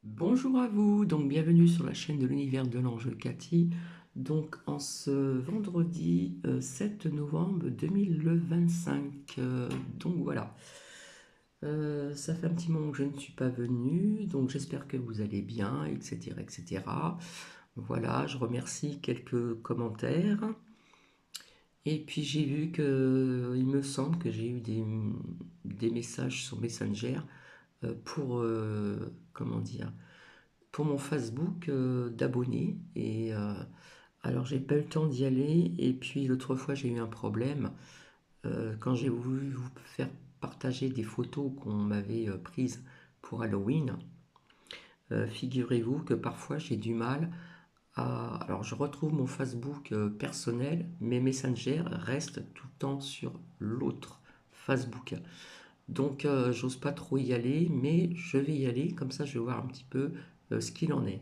Bonjour à vous, donc bienvenue sur la chaîne de l'univers de l'ange Cathy. Donc en ce vendredi 7 novembre 2025. Donc voilà. Ça fait un petit moment que je ne suis pas venue, donc j'espère que vous allez bien, etc., etc. Voilà, je remercie quelques commentaires. Et puis j'ai vu que, il me semble que j'ai eu des messages sur Messenger pour, comment dire, pour mon Facebook d'abonnés. Et alors j'ai pas eu le temps d'y aller. Et puis l'autre fois j'ai eu un problème quand j'ai voulu vous faire partager des photos qu'on m'avait prises pour Halloween. Figurez-vous que parfois j'ai du mal à... Alors je retrouve mon Facebook personnel, mais Messenger reste tout le temps sur l'autre Facebook. Donc j'ose pas trop y aller, mais je vais y aller, comme ça je vais voir un petit peu ce qu'il en est.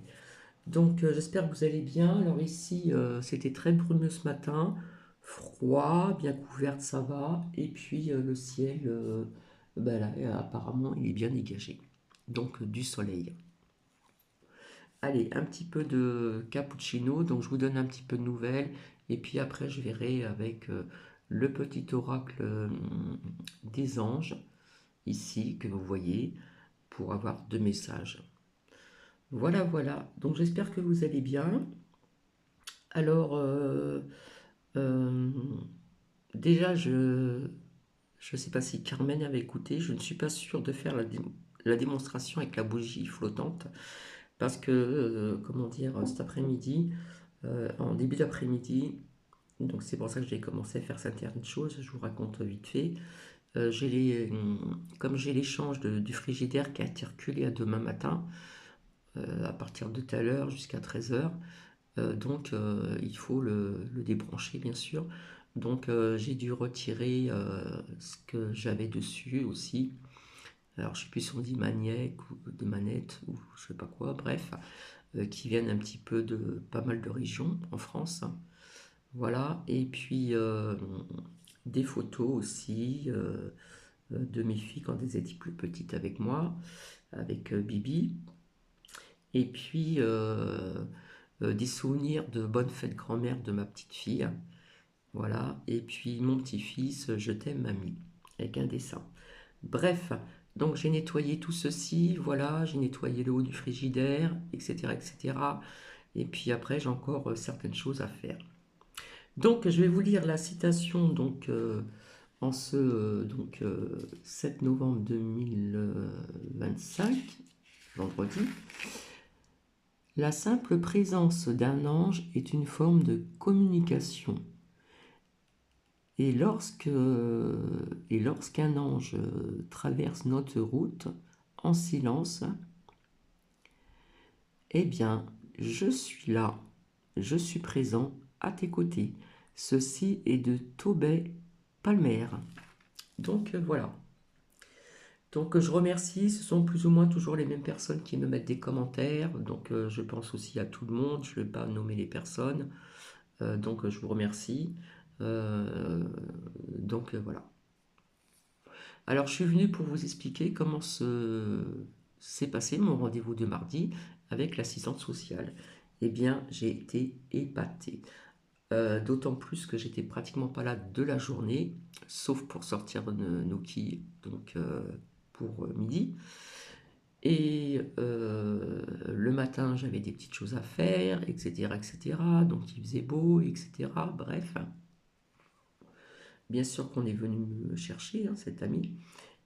Donc j'espère que vous allez bien. Alors ici c'était très brumeux ce matin, froid, bien couverte ça va, et puis le ciel, ben là, apparemment il est bien dégagé. Donc du soleil. Allez, un petit peu de cappuccino, donc je vous donne un petit peu de nouvelles, et puis après je verrai avec le petit oracle des anges, ici, que vous voyez, pour avoir deux messages. Voilà, voilà. Donc j'espère que vous allez bien. Alors, euh, déjà, je ne sais pas si Carmen avait écouté, je ne suis pas sûre de faire la démonstration avec la bougie flottante, parce que, comment dire, cet après-midi, en début d'après-midi, donc c'est pour ça que j'ai commencé à faire certaines choses, je vous raconte vite fait. Comme j'ai l'échange du frigidaire qui a été reculé à demain matin, à partir de telle heure jusqu'à 13 heures. Donc il faut le débrancher bien sûr. Donc j'ai dû retirer ce que j'avais dessus aussi. Alors je sais plus si on dit maniaque ou de manette ou je sais pas quoi, bref, qui viennent un petit peu de pas mal de régions en France. Voilà, et puis des photos aussi de mes filles quand elles étaient plus petites avec moi, avec Bibi. Et puis des souvenirs de bonnes fêtes grand-mère de ma petite fille. Voilà. Et puis mon petit-fils, je t'aime mamie, avec un dessin. Bref, donc j'ai nettoyé tout ceci, voilà, j'ai nettoyé le haut du frigidaire, etc., etc. Et puis après, j'ai encore certaines choses à faire. Donc, je vais vous lire la citation donc, en ce 7 novembre 2025, vendredi. La simple présence d'un ange est une forme de communication. Et lorsqu'un ange traverse notre route en silence, eh bien, je suis là, je suis présent à tes côtés. Ceci est de Tobey Palmer. Donc voilà. Donc je remercie, ce sont plus ou moins toujours les mêmes personnes qui me mettent des commentaires. Donc je pense aussi à tout le monde, je ne vais pas nommer les personnes. Donc je vous remercie. Euh, voilà. Alors je suis venu pour vous expliquer comment s'est passé mon rendez-vous de mardi avec l'assistante sociale. Eh bien j'ai été épaté. D'autant plus que j'étais pratiquement pas là de la journée, sauf pour sortir nos quilles, donc pour midi. Et le matin, j'avais des petites choses à faire, etc., etc. Donc il faisait beau, etc. Bref, bien sûr qu'on est venu me chercher, hein, cet ami.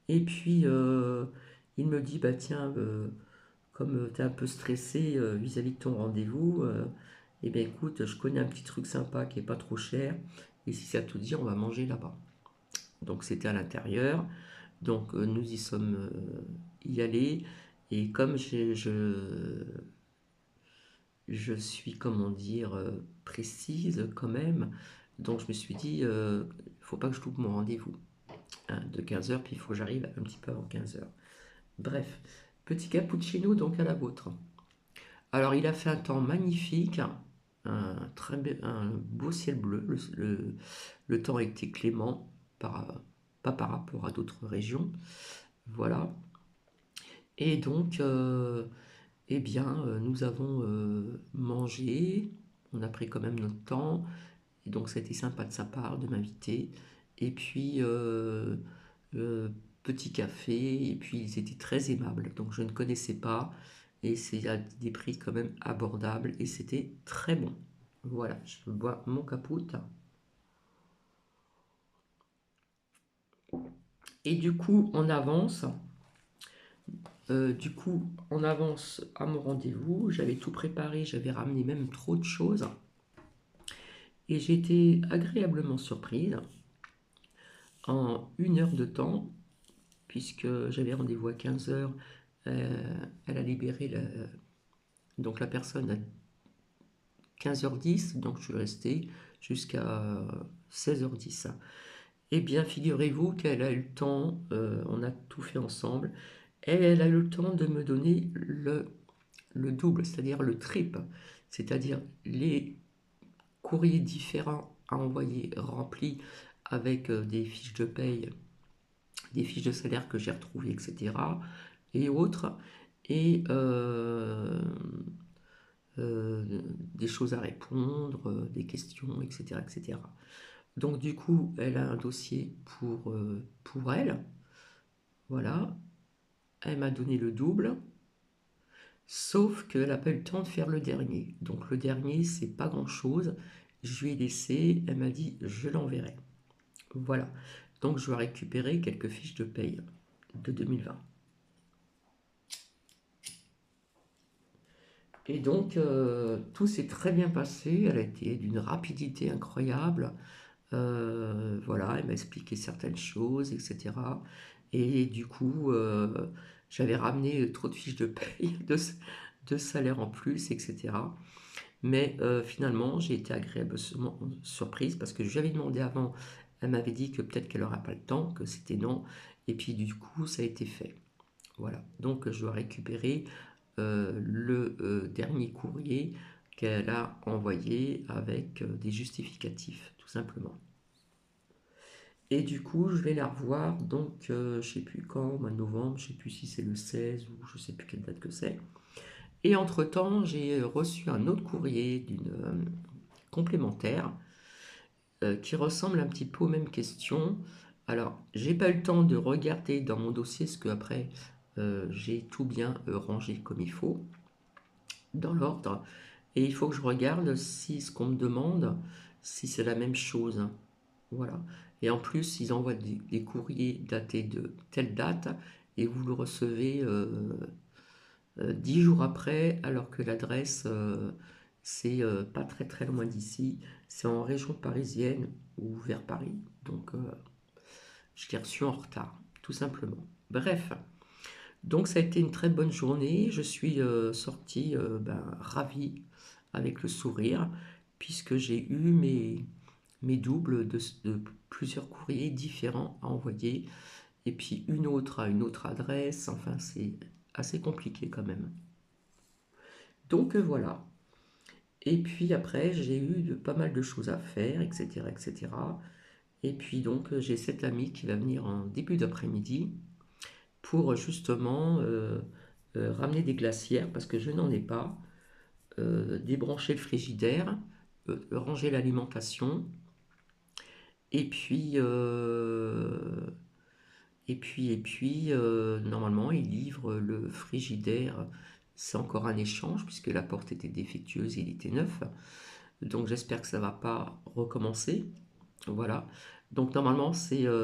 Et puis il me dit, bah tiens, comme tu es un peu stressé vis-à-vis de ton rendez-vous, eh bien écoute, je connais un petit truc sympa qui est pas trop cher. Et si ça te dit, on va manger là-bas. Donc c'était à l'intérieur. Donc nous y sommes y allés. Et comme je suis, comment dire, précise quand même, donc je me suis dit, faut pas que je loupe mon rendez-vous, hein, de 15 heures, puis il faut que j'arrive un petit peu avant 15 heures. Bref, petit cappuccino donc à la vôtre. Alors il a fait un temps magnifique, un beau ciel bleu, le temps était clément, pas par rapport à d'autres régions. Voilà. Et donc eh bien, nous avons mangé, on a pris quand même notre temps, et donc c'était sympa de sa part de m'inviter. Et puis, euh, petit café, et puis ils étaient très aimables, donc je ne connaissais pas, et c'est à des prix quand même abordables, et c'était très bon. Voilà, je bois mon capote. Et on avance à mon rendez-vous. J'avais tout préparé, j'avais ramené même trop de choses. Et j'ai été agréablement surprise en 1 heure de temps, puisque j'avais rendez-vous à 15 heures. Elle a libéré donc la personne à 15h10, donc je suis resté jusqu'à 16h10. Eh bien, figurez-vous qu'elle a eu le temps, on a tout fait ensemble, et elle a eu le temps de me donner le double, c'est-à-dire le triple, c'est-à-dire les courriers différents à envoyer remplis avec des fiches de paye, des fiches de salaire que j'ai retrouvées, etc. et autres, et des choses à répondre, des questions, etc., etc. Donc du coup, elle a un dossier pour elle, voilà. Elle m'a donné le double, sauf qu'elle n'a pas eu le temps de faire le dernier. Donc le dernier, c'est pas grand-chose. Je lui ai laissé, elle m'a dit, je l'enverrai. Voilà. Donc je dois récupérer quelques fiches de paye de 2020. Et donc tout s'est très bien passé. Elle a été d'une rapidité incroyable. Voilà, elle m'a expliqué certaines choses, etc. Et du coup, j'avais ramené trop de fiches de paye, de salaire en plus, etc. Mais finalement, j'ai été agréablement surprise parce que j'avais demandé avant, elle m'avait dit que peut-être qu'elle n'aurait pas le temps, que c'était non. Et puis du coup, ça a été fait. Voilà. Donc je dois récupérer le dernier courrier qu'elle a envoyé avec des justificatifs, tout simplement. Et du coup, je vais la revoir, donc je sais plus quand, au mois de novembre, je sais plus si c'est le 16 ou je sais plus quelle date que c'est. Et entre-temps, j'ai reçu un autre courrier d'une complémentaire qui ressemble un petit peu aux mêmes questions. Alors, j'ai pas eu le temps de regarder dans mon dossier, parce que après, j'ai tout bien rangé comme il faut, dans l'ordre. Et il faut que je regarde si ce qu'on me demande, si c'est la même chose. Voilà. Et en plus, ils envoient des courriers datés de telle date et vous le recevez 10 jours après, alors que l'adresse, c'est pas très très loin d'ici. C'est en région parisienne ou vers Paris. Donc, je l'ai reçu en retard, tout simplement. Bref, donc ça a été une très bonne journée. Je suis sortie ravie, avec le sourire, puisque j'ai eu mes doubles de plusieurs courriers différents à envoyer, et puis une autre à une autre adresse. Enfin, c'est assez compliqué quand même. Donc voilà. Et puis après, j'ai eu pas mal de choses à faire, etc., etc. Et puis donc, j'ai cet ami qui va venir en début d'après-midi pour justement ramener des glacières parce que je n'en ai pas, débrancher le frigidaire, ranger l'alimentation, et puis, normalement, il livre le frigidaire. C'est encore un échange puisque la porte était défectueuse et il était neuf. Donc j'espère que ça ne va pas recommencer. Voilà. Donc normalement,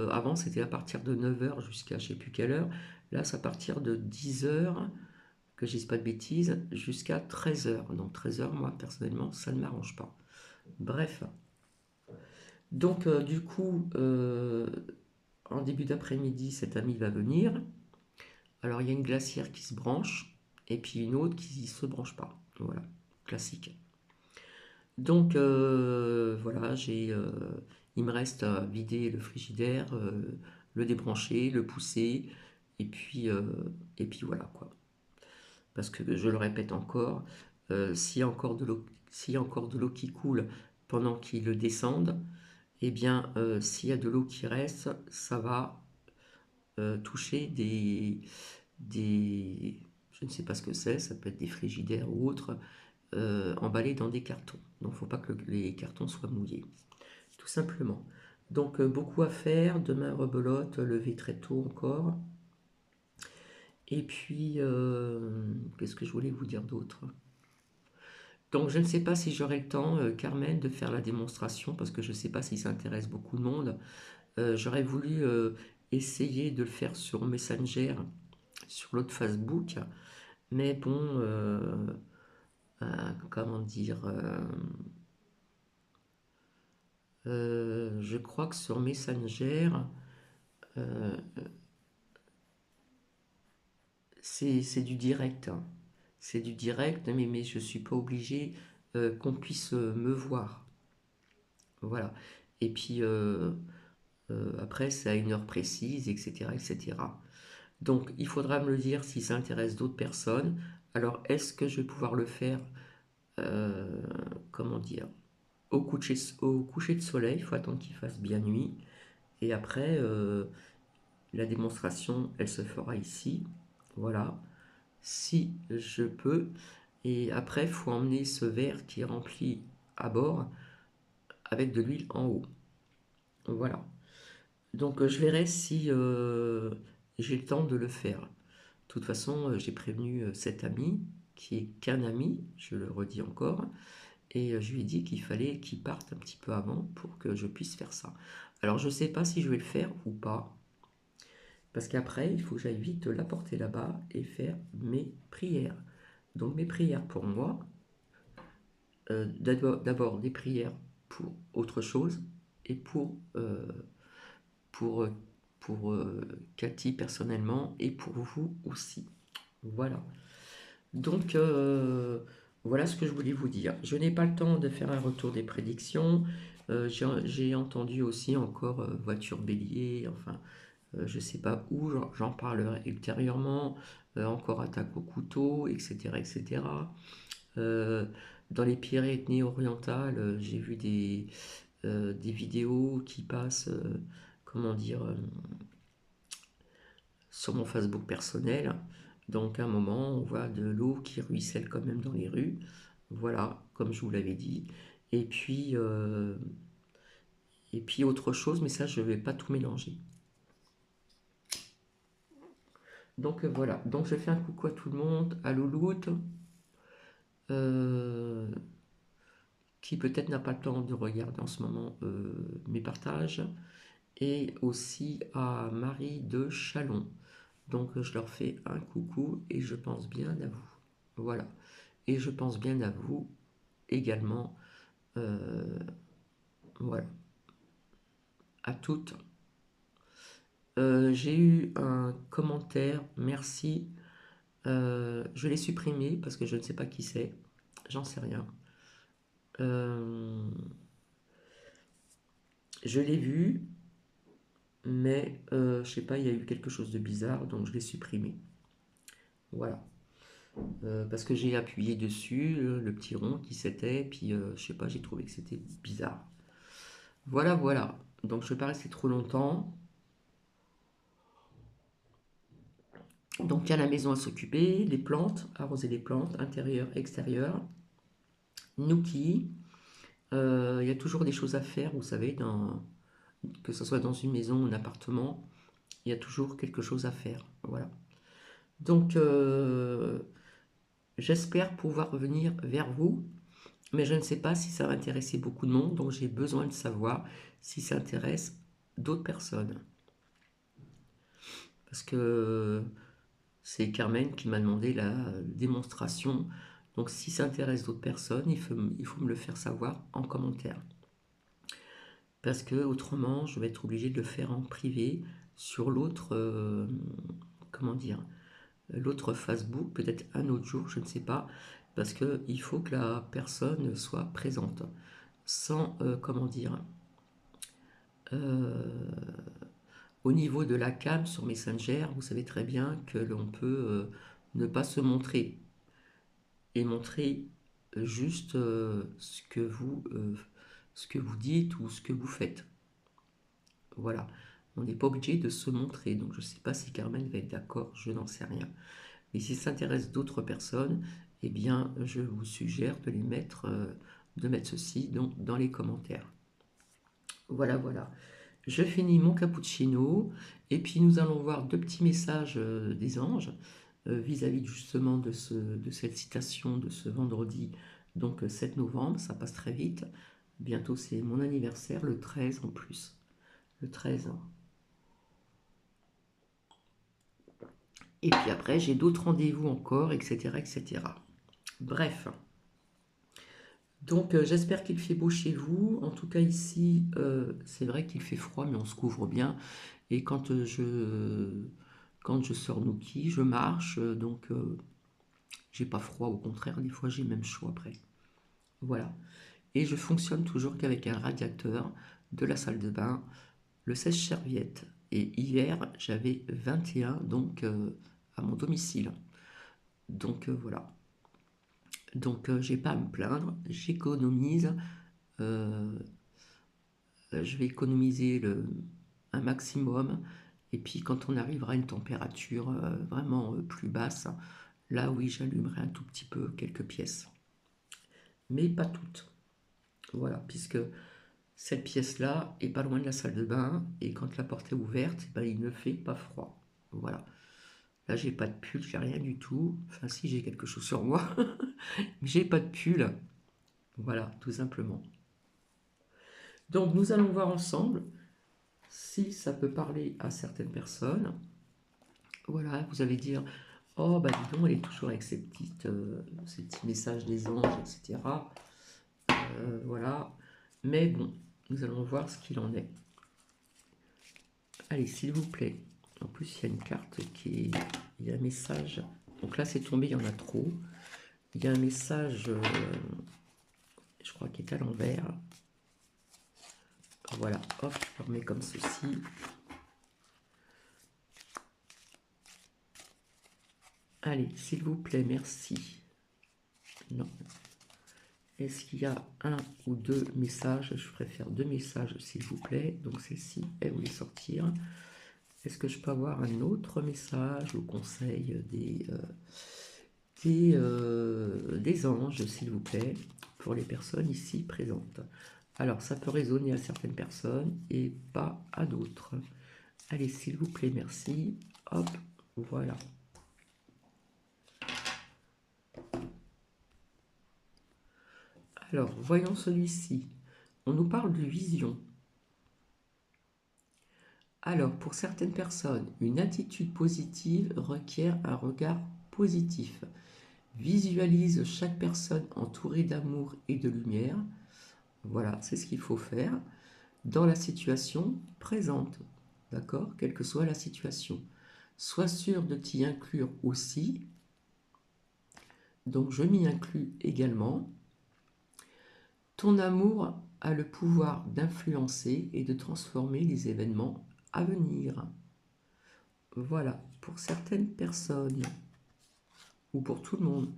avant c'était à partir de 9 heures jusqu'à je ne sais plus quelle heure. Là, c'est à partir de 10 heures, que je dise pas de bêtises, jusqu'à 13 heures. Donc 13 heures, moi personnellement, ça ne m'arrange pas. Bref. Donc du coup, en début d'après-midi, cet ami va venir. Alors il y a une glacière qui se branche et puis une autre qui ne se branche pas. Voilà, classique. Donc voilà, il me reste à vider le frigidaire, le débrancher, le pousser, et puis, euh, et puis voilà quoi. Parce que je le répète encore, s'il y a encore de l'eau qui coule pendant qu'il le descende, eh bien s'il y a de l'eau qui reste, ça va toucher des, Je ne sais pas ce que c'est, ça peut être des frigidaires ou autres, emballés dans des cartons. Donc il ne faut pas que les cartons soient mouillés, tout simplement. Donc beaucoup à faire, demain rebelote, lever très tôt encore. Et puis, qu'est-ce que je voulais vous dire d'autre? Donc je ne sais pas si j'aurai le temps, Carmen, de faire la démonstration, parce que je ne sais pas si ça intéresse beaucoup de monde. J'aurais voulu essayer de le faire sur Messenger, sur l'autre Facebook, mais bon, comment dire, je crois que sur Messenger, euh, c'est du direct, hein. C'est du direct, mais je ne suis pas obligé qu'on puisse me voir. Voilà. Et puis après, c'est à une heure précise, etc., etc. Donc, il faudra me le dire si ça intéresse d'autres personnes. Alors, est-ce que je vais pouvoir le faire, euh, comment dire, au coucher de soleil? Il faut attendre qu'il fasse bien nuit. Et après, la démonstration, elle se fera ici. Voilà, si je peux. Et après, il faut emmener ce verre qui est rempli à bord avec de l'huile en haut. Voilà. Donc, je verrai si j'ai le temps de le faire. De toute façon, j'ai prévenu cet ami, qui est qu'un ami, je le redis encore, et je lui ai dit qu'il fallait qu'il parte un petit peu avant pour que je puisse faire ça. Alors, je ne sais pas si je vais le faire ou pas, parce qu'après, il faut que j'aille vite l'apporter là-bas et faire mes prières. Donc, mes prières pour moi, d'abord des prières pour autre chose et pour, pour Cathy personnellement et pour vous aussi. Voilà. Donc, voilà ce que je voulais vous dire. Je n'ai pas le temps de faire un retour des prédictions. J'ai entendu aussi encore voiture bélier, enfin, je ne sais pas où, j'en parlerai ultérieurement. Encore attaque au couteau, etc. etc. Euh, dans les Pyrénées-Orientales, j'ai vu des vidéos qui passent, comment dire, sur mon Facebook personnel. Donc à un moment, on voit de l'eau qui ruisselle quand même dans les rues. Voilà, comme je vous l'avais dit. Et puis, euh, et puis autre chose, mais ça, je ne vais pas tout mélanger. Donc voilà, donc je fais un coucou à tout le monde, à Louloute, euh, qui peut-être n'a pas le temps de regarder en ce moment mes partages, et aussi à Marie de Chalon. Donc je leur fais un coucou et je pense bien à vous. Voilà. Et je pense bien à vous également. Euh, voilà. À toutes. J'ai eu un commentaire, merci. Je l'ai supprimé parce que je ne sais pas qui c'est. J'en sais rien. Euh, je l'ai vu, mais je sais pas, il y a eu quelque chose de bizarre, donc je l'ai supprimé. Voilà. Parce que j'ai appuyé dessus, le petit rond qui c'était, puis je sais pas, j'ai trouvé que c'était bizarre. Voilà, voilà. Donc je ne vais pas rester trop longtemps. Donc il y a la maison à s'occuper, les plantes, arroser les plantes, intérieur, extérieur. Nuki, il y a toujours des choses à faire, vous savez, que ce soit dans une maison ou un appartement, il y a toujours quelque chose à faire. Voilà. Donc j'espère pouvoir revenir vers vous, mais je ne sais pas si ça va intéresser beaucoup de monde, donc j'ai besoin de savoir si ça intéresse d'autres personnes. Parce que c'est Carmen qui m'a demandé la démonstration. Donc si ça intéresse d'autres personnes, il faut me le faire savoir en commentaire. Parce que autrement, je vais être obligé de le faire en privé sur l'autre, comment dire, l'autre Facebook, peut-être un autre jour, je ne sais pas, parce qu'il faut que la personne soit présente. Sans, comment dire, euh, au niveau de la cam sur Messenger, vous savez très bien que l'on peut ne pas se montrer et montrer juste ce que vous dites ou ce que vous faites. Voilà. On n'est pas obligé de se montrer. Donc je ne sais pas si Carmen va être d'accord, je n'en sais rien. Et si ça intéresse d'autres personnes, eh bien, je vous suggère de mettre ceci donc, dans les commentaires. Voilà, voilà. Je finis mon cappuccino et puis nous allons voir deux petits messages des anges vis-à-vis justement de cette citation de ce vendredi, donc 7 novembre, ça passe très vite. Bientôt c'est mon anniversaire, le 13 en plus. Le 13. Et puis après, j'ai d'autres rendez-vous encore, etc., etc. Bref. Donc j'espère qu'il fait beau chez vous. En tout cas ici, c'est vrai qu'il fait froid, mais on se couvre bien. Et quand je sors Nuki, je marche, donc j'ai pas froid, au contraire, des fois j'ai même chaud après. Voilà. Et je fonctionne toujours qu'avec un radiateur de la salle de bain, le sèche-serviette. Et hier, j'avais 21 donc à mon domicile. Donc voilà. Donc j'ai pas à me plaindre, j'économise. euh, je vais économiser un maximum. Et puis quand on arrivera à une température vraiment plus basse, là oui, j'allumerai un tout petit peu quelques pièces. Mais pas toutes. Voilà, puisque cette pièce-là est pas loin de la salle de bain. Et quand la porte est ouverte, ben, il ne fait pas froid. Voilà. Là, j'ai pas de pull, j'ai rien du tout. Enfin, si, j'ai quelque chose sur moi. Mais j'ai pas de pull. Voilà, tout simplement. Donc, nous allons voir ensemble si ça peut parler à certaines personnes. Voilà, vous allez dire, oh bah dis donc, elle est toujours avec ces petits messages des anges, etc. Voilà, mais bon, nous allons voir ce qu'il en est. Allez, s'il vous plaît. En plus, il y a une carte il y a un message. Donc là, c'est tombé, il y en a trop. Il y a un message, je crois, qui est à l'envers. Voilà, hop, je le remets comme ceci. Allez, s'il vous plaît, merci. Non. Est-ce qu'il y a un ou deux messages? Je préfère deux messages, s'il vous plaît. Donc celle-ci, elle voulait sortir. Est-ce que je peux avoir un autre message ou conseil des anges, s'il vous plaît, pour les personnes ici présentes? Alors, ça peut résonner à certaines personnes et pas à d'autres. Allez, s'il vous plaît, merci. Hop, voilà. Alors, voyons celui-ci. On nous parle de vision. Alors, pour certaines personnes, une attitude positive requiert un regard positif. Visualise chaque personne entourée d'amour et de lumière. Voilà, c'est ce qu'il faut faire dans la situation présente. D'accord? Quelle que soit la situation. Sois sûr de t'y inclure aussi. Donc, je m'y inclus également. Ton amour a le pouvoir d'influencer et de transformer les événements à venir. Voilà, pour certaines personnes ou pour tout le monde.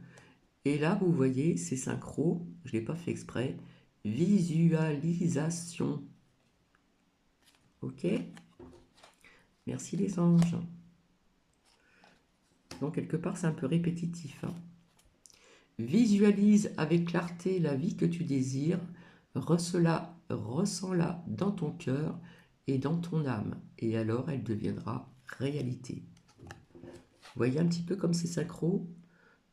Et là, vous voyez, c'est synchro, je ne l'ai pas fait exprès. Visualisation. Ok? Merci les anges. Donc, quelque part, c'est un peu répétitif. Hein. Visualise avec clarté la vie que tu désires. Ressens-la dans ton cœur et dans ton âme. Et alors, elle deviendra réalité. Vous voyez un petit peu comme c'est synchro?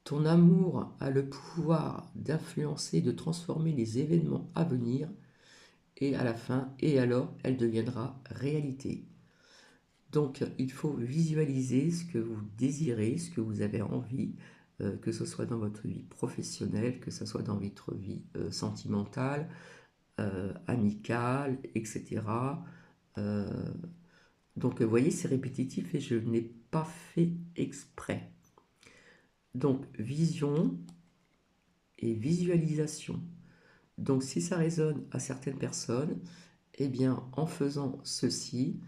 Ton amour a le pouvoir d'influencer, de transformer les événements à venir et à la fin, et alors elle deviendra réalité. Donc il faut visualiser ce que vous désirez, ce que vous avez envie, que ce soit dans votre vie professionnelle, que ce soit dans votre vie sentimentale, amicale, etc. Donc vous voyez, c'est répétitif et je n'ai pas fait exprès. Donc vision et visualisation. Donc si ça résonne à certaines personnes, eh bien en faisant ceci,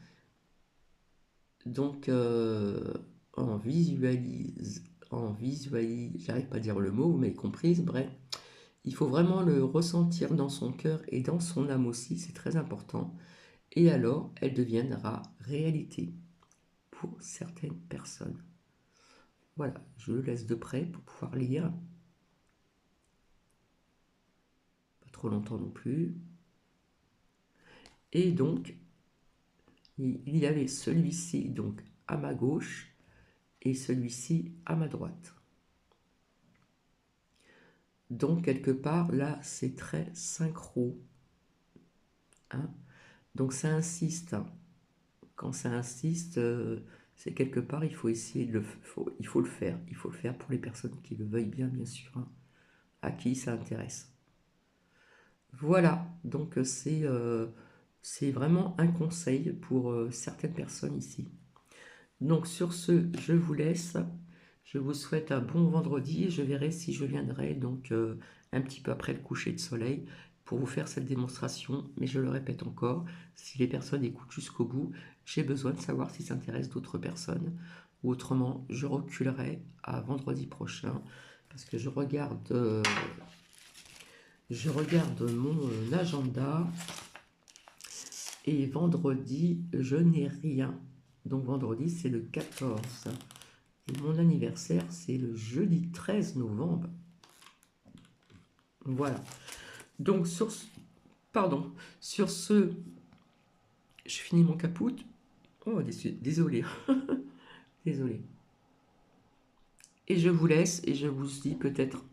donc on visualise, j'arrive pas à dire le mot, vous m'avez comprise, bref, il faut vraiment le ressentir dans son cœur et dans son âme aussi, c'est très important, et alors elle deviendra réalité pour certaines personnes. Voilà, je le laisse de près pour pouvoir lire. Pas trop longtemps non plus. Et donc, il y avait celui-ci donc à ma gauche et celui-ci à ma droite. Donc, quelque part, là, c'est très synchro. Hein. Donc, ça insiste. Quand ça insiste, c'est quelque part, il faut essayer de il faut le faire. Il faut le faire pour les personnes qui le veuillent bien sûr, hein, à qui ça intéresse. Voilà, donc c'est vraiment un conseil pour certaines personnes ici. Donc sur ce, je vous laisse. Je vous souhaite un bon vendredi et je verrai si je viendrai donc un petit peu après le coucher de soleil pour vous faire cette démonstration. Mais je le répète encore, si les personnes écoutent jusqu'au bout, j'ai besoin de savoir si ça intéresse d'autres personnes. Ou autrement, je reculerai à vendredi prochain parce que je regarde mon agenda et vendredi, je n'ai rien. Donc vendredi, c'est le 14. Et mon anniversaire, c'est le jeudi 13 novembre. Voilà. Donc sur ce, je finis mon capoute. Oh, désolé. Désolé. Et je vous laisse et je vous dis peut-être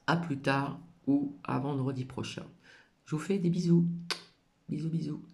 à plus tard ou à vendredi prochain. Je vous fais des bisous. Bisous, bisous.